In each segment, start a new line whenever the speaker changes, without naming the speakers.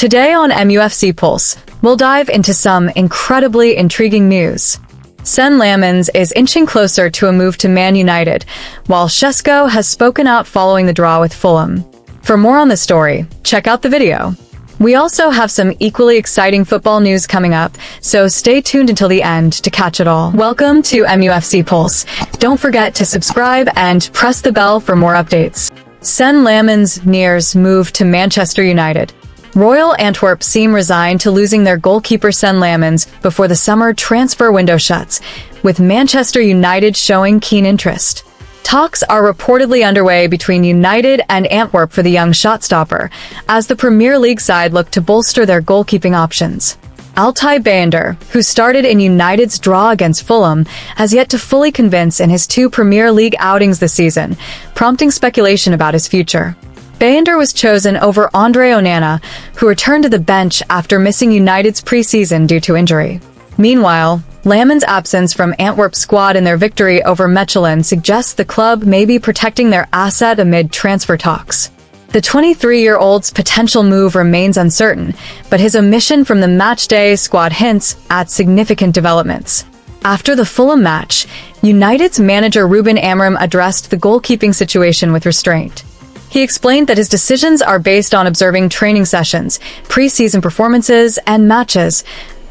Today on MUFC Pulse, we'll dive into some incredibly intriguing news. Sen Lammens is inching closer to a move to Man United, while Sesko has spoken out following the draw with Fulham. For more on the story, check out the video. We also have some equally exciting football news coming up, so stay tuned until the end to catch it all. Welcome to MUFC Pulse. Don't forget to subscribe and press the bell for more updates. Sen Lammens nears move to Manchester United. Royal Antwerp seem resigned to losing their goalkeeper Sen Lammens before the summer transfer window shuts, with Manchester United showing keen interest. Talks are reportedly underway between United and Antwerp for the young shot-stopper, as the Premier League side look to bolster their goalkeeping options. Altay Bayındır, who started in United's draw against Fulham, has yet to fully convince in his 2 Premier League outings this season, prompting speculation about his future. Bayındır was chosen over Andre Onana, who returned to the bench after missing United's pre-season due to injury. Meanwhile, Lammens' absence from Antwerp's squad in their victory over Mechelen suggests the club may be protecting their asset amid transfer talks. The 23-year-old's potential move remains uncertain, but his omission from the matchday squad hints at significant developments. After the Fulham match, United's manager Ruben addressed the goalkeeping situation with restraint. He explained that his decisions are based on observing training sessions, pre-season performances, and matches,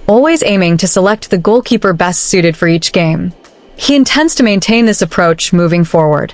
always aiming to select the goalkeeper best suited for each game. He intends to maintain this approach moving forward.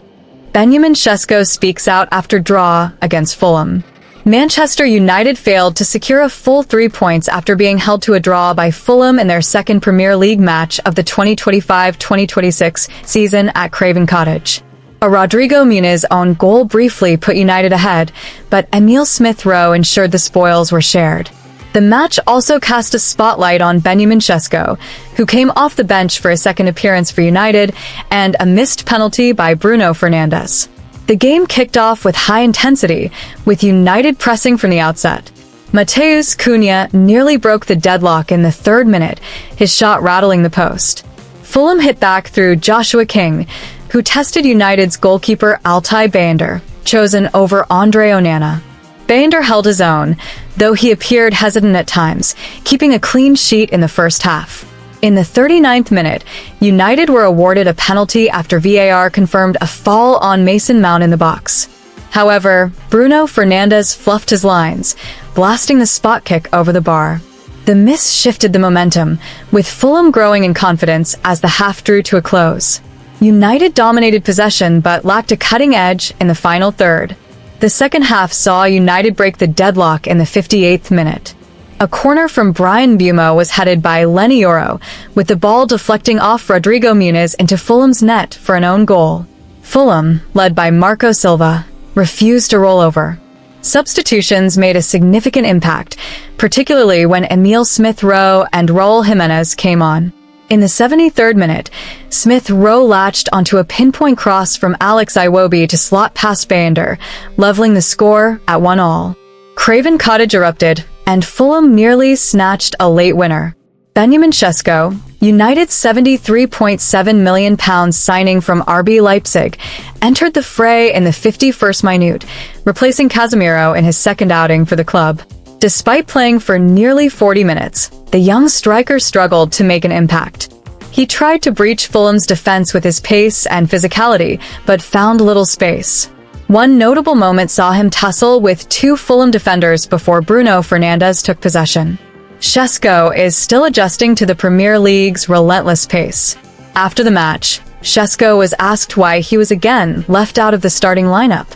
Benjamin Sesko speaks out after draw against Fulham. Manchester United failed to secure a full 3 points after being held to a draw by Fulham in their second Premier League match of the 2025-2026 season at Craven Cottage. A Rodrigo Muniz own goal briefly put United ahead, but Emile Smith-Rowe ensured the spoils were shared. The match also cast a spotlight on Benjamin Sesko, who came off the bench for a second appearance for United, and a missed penalty by Bruno Fernandes. The game kicked off with high intensity, with United pressing from the outset. Matheus Cunha nearly broke the deadlock in the 3rd minute, his shot rattling the post. Fulham hit back through Joshua King, who tested United's goalkeeper Altay Bayındır, chosen over Andre Onana. Bayındır held his own, though he appeared hesitant at times, keeping a clean sheet in the first half. In the 39th minute, United were awarded a penalty after VAR confirmed a fall on Mason Mount in the box. However, Bruno Fernandes fluffed his lines, blasting the spot kick over the bar. The miss shifted the momentum, with Fulham growing in confidence as the half drew to a close. United dominated possession but lacked a cutting edge in the final third. The second half saw United break the deadlock in the 58th minute. A corner from Brian Bumo was headed by Leny Yoro, with the ball deflecting off Rodrigo Muniz into Fulham's net for an own goal. Fulham, led by Marco Silva, refused to roll over. Substitutions made a significant impact, particularly when Emile Smith-Rowe and Raul Jimenez came on. In the 73rd minute, Smith-Rowe latched onto a pinpoint cross from Alex Iwobi to slot past Bayındır, leveling the score at 1-1. Craven Cottage erupted, and Fulham nearly snatched a late winner. Benjamin Sesko, United's £73.7 million signing from RB Leipzig, entered the fray in the 51st minute, replacing Casemiro in his second outing for the club. Despite playing for nearly 40 minutes, the young striker struggled to make an impact. He tried to breach Fulham's defense with his pace and physicality, but found little space. One notable moment saw him tussle with 2 Fulham defenders before Bruno Fernandes took possession. Sesko is still adjusting to the Premier League's relentless pace. After the match, Sesko was asked why he was again left out of the starting lineup.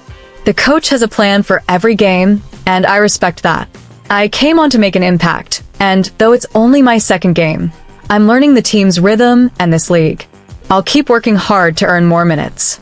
The coach has a plan for every game, and I respect that. I came on to make an impact, and though it's only my second game, I'm learning the team's rhythm and this league. I'll keep working hard to earn more minutes,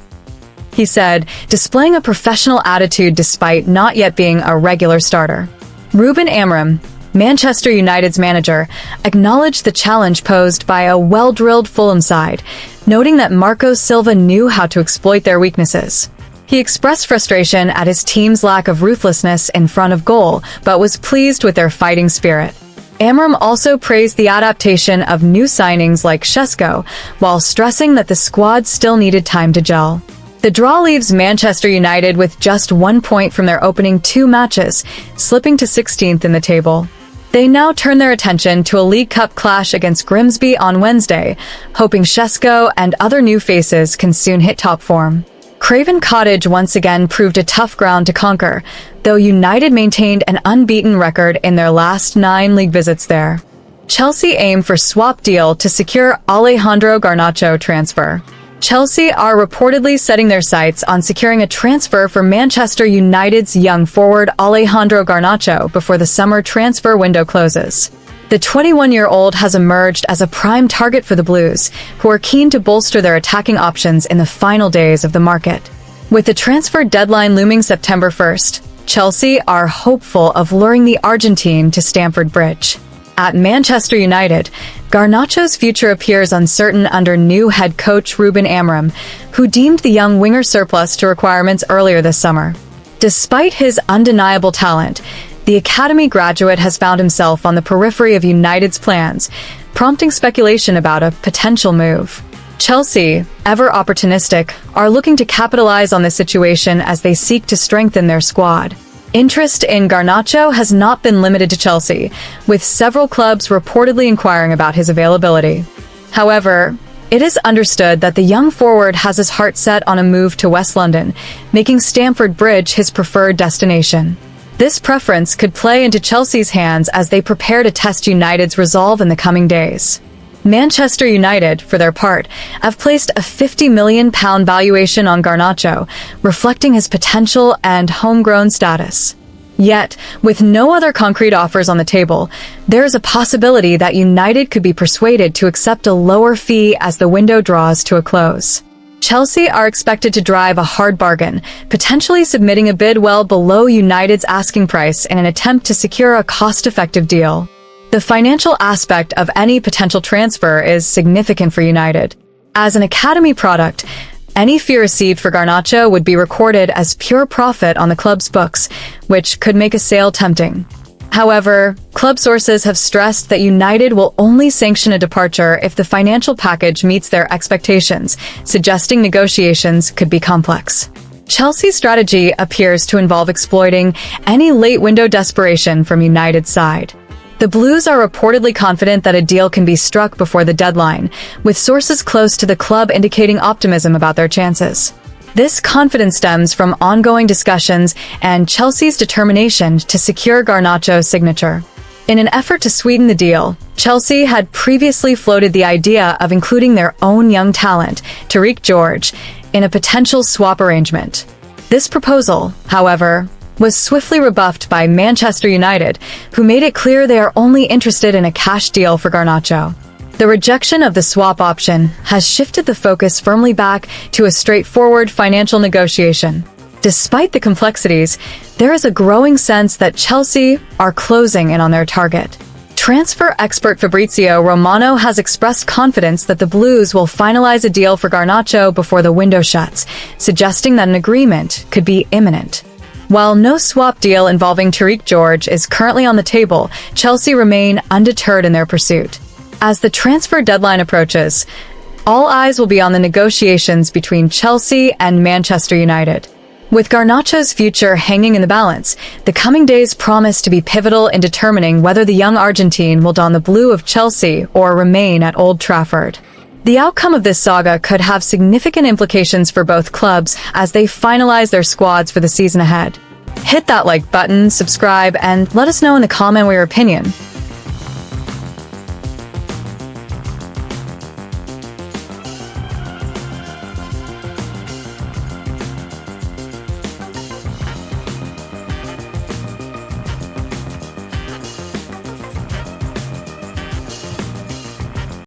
he said, displaying a professional attitude despite not yet being a regular starter. Ruben Amorim, Manchester United's manager, acknowledged the challenge posed by a well-drilled Fulham side, noting that Marco Silva knew how to exploit their weaknesses. He expressed frustration at his team's lack of ruthlessness in front of goal, but was pleased with their fighting spirit. Amorim also praised the adaptation of new signings like Sesko, while stressing that the squad still needed time to gel. The draw leaves Manchester United with just 1 point from their opening 2 matches, slipping to 16th in the table. They now turn their attention to a League Cup clash against Grimsby on Wednesday, hoping Sesko and other new faces can soon hit top form. Craven Cottage once again proved a tough ground to conquer, though United maintained an unbeaten record in their last 9 league visits there. Chelsea aim for swap deal to secure Alejandro Garnacho transfer. Chelsea are reportedly setting their sights on securing a transfer for Manchester United's young forward Alejandro Garnacho before the summer transfer window closes. The 21-year-old has emerged as a prime target for the Blues, who are keen to bolster their attacking options in the final days of the market. With the transfer deadline looming September 1st, Chelsea are hopeful of luring the Argentine to Stamford Bridge. At Manchester United, Garnacho's future appears uncertain under new head coach Ruben Amorim, who deemed the young winger surplus to requirements earlier this summer. Despite his undeniable talent, the academy graduate has found himself on the periphery of United's plans, prompting speculation about a potential move. Chelsea, ever opportunistic, are looking to capitalize on this situation as they seek to strengthen their squad. Interest in Garnacho has not been limited to Chelsea, with several clubs reportedly inquiring about his availability. However, it is understood that the young forward has his heart set on a move to West London, making Stamford Bridge his preferred destination. This preference could play into Chelsea's hands as they prepare to test United's resolve in the coming days. Manchester United, for their part, have placed a £50 million valuation on Garnacho, reflecting his potential and homegrown status. Yet, with no other concrete offers on the table, there is a possibility that United could be persuaded to accept a lower fee as the window draws to a close. Chelsea are expected to drive a hard bargain, potentially submitting a bid well below United's asking price in an attempt to secure a cost-effective deal. The financial aspect of any potential transfer is significant for United. As an academy product, any fee received for Garnacho would be recorded as pure profit on the club's books, which could make a sale tempting. However, club sources have stressed that United will only sanction a departure if the financial package meets their expectations, suggesting negotiations could be complex. Chelsea's strategy appears to involve exploiting any late window desperation from United's side. The Blues are reportedly confident that a deal can be struck before the deadline, with sources close to the club indicating optimism about their chances. This confidence stems from ongoing discussions and Chelsea's determination to secure Garnacho's signature. In an effort to sweeten the deal, Chelsea had previously floated the idea of including their own young talent, Tariq George, in a potential swap arrangement. This proposal, however, was swiftly rebuffed by Manchester United, who made it clear they are only interested in a cash deal for Garnacho. The rejection of the swap option has shifted the focus firmly back to a straightforward financial negotiation. Despite the complexities, there is a growing sense that Chelsea are closing in on their target. Transfer expert Fabrizio Romano has expressed confidence that the Blues will finalize a deal for Garnacho before the window shuts, suggesting that an agreement could be imminent. While no swap deal involving Tariq George is currently on the table, Chelsea remain undeterred in their pursuit. As the transfer deadline approaches, all eyes will be on the negotiations between Chelsea and Manchester United. With Garnacho's future hanging in the balance, the coming days promise to be pivotal in determining whether the young Argentine will don the blue of Chelsea or remain at Old Trafford. The outcome of this saga could have significant implications for both clubs as they finalize their squads for the season ahead. Hit that like button, subscribe, and let us know in the comment your opinion.